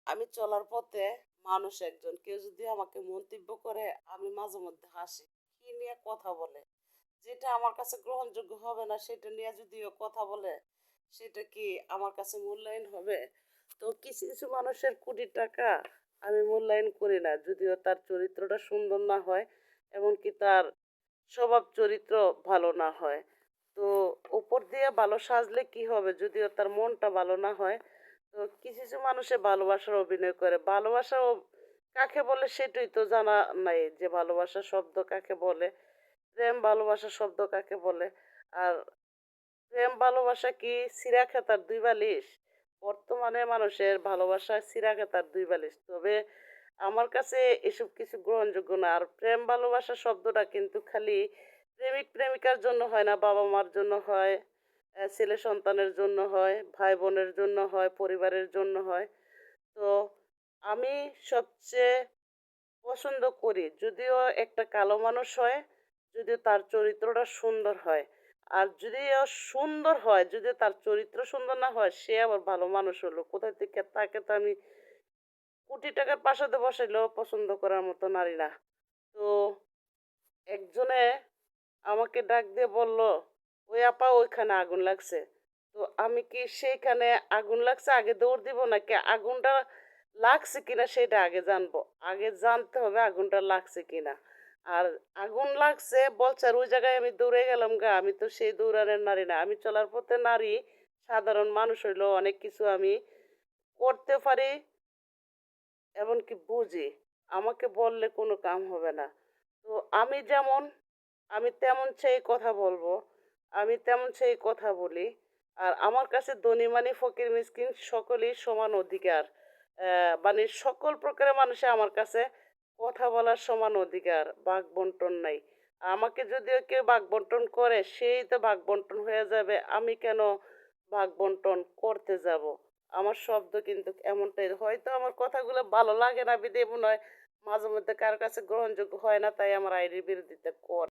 আমি চলার পথে মানুষ একজন কেউ যদি আমাকে মন্তব্য করে আমি মাঝে মধ্যে হাসি। কি নিয়ে কথা বলে? যেটা আমার কাছে গ্রহণযোগ্য হবে না সেটা নিয়ে যদিও কথা বলে, সেটা কি আমার কাছে মূল্যায়ন হবে? তো কিছু, কিছু মানুষের কোটি টাকা আমি মূল্যায়ন করি না। যদিও তার চরিত্রটা সুন্দর না হয়, এমনকি তার স্বভাব চরিত্র ভালো না হয়। তো উপর দিয়ে ভালো সাজলে কি হবে? যদিও তার মনটা ভালো না হয়। তো কিছু, কিছু মানুষে ভালোবাসার অভিনয় করে। ভালোবাসা কাকে বলে সেটাই তো জানা নাই যে ভালোবাসা শব্দ কাকে বলে? প্রেম ভালোবাসা শব্দ কাকে বলে? আর প্রেম ভালোবাসা কি ছিঁড়া খেতার ২ বালিশ? বর্তমানে মানুষের ভালোবাসা ছিঁড়া খেতার ২ বালিশ। তবে আমার কাছে এসব কিছু গ্রহণযোগ্য না। আর প্রেম ভালোবাসা শব্দটা কিন্তু খালি প্রেমিক-প্রেমিকার জন্য হয় না, বাবা-মার জন্য হয়, ছেলে সন্তানের জন্য হয়, ভাই-বোনের জন্য হয়, পরিবারের জন্য হয়। তো আমি সবচেয়ে পছন্দ করি যদিও একটা কালো মানুষ হয়, যদিও তার চরিত্রটা সুন্দর হয়। আর যদিও সুন্দর হয়, যদিও তার চরিত্র সুন্দর না হয়, সে আবার ভালো মানুষ হলো। কোথা থেকে তাকে তো আমি কোটি টাকার প্রাসাদে বসাইলেও পছন্দ করার মতো নারী না। তো একজনে আমাকে ডাক দিয়ে বলল, "ওই আপা ওইখানে আগুন লাগছে।" তো আমি কি সেইখানে আগুন লাগছে আগে দৌড় দিব নাকি আগুনটা লাগছে কিনা সেটা আগে জানবো। আগে জানতে হবে আগুনটা লাগছে কিনা। আর আগুন লাগছে বলছে আর ওই জায়গায় আমি দৌড়ে গেলাম গা। আমি তো সেই দৌড়ানোর নারী না। আমি চলার পথে নারী, সাধারণ মানুষ হইলেও অনেক কিছু আমি করতে পারি এমনকি বুঝি। আমাকে বললে কোনো কাম হবে না। তো আমি যেমন আমি তেমন সেই কথা বলবো। আমি তেমন সেই কথা বলি। আর আমার কাছে ধনী মানি ফকির মিসকিন সকলেই সমান অধিকার। মানে সকল প্রকারের মানুষে আমার কাছে কথা বলার সমান অধিকার। ভাগ বন্টন নাই। আমাকে যদিও কেউ ভাগ বন্টন করে সেই তো ভাগ বন্টন হয়ে যাবে। আমি কেন ভাগ বন্টন করতে যাব? আমার শব্দ কিন্তু এমনটাই। হয়তো আমার কথাগুলো ভালো লাগে না বিধায় মনে হয় মাঝে মধ্যে কারো কাছে গ্রহণযোগ্য হয় না তাই আমার আইডির বিরোধিতা করে।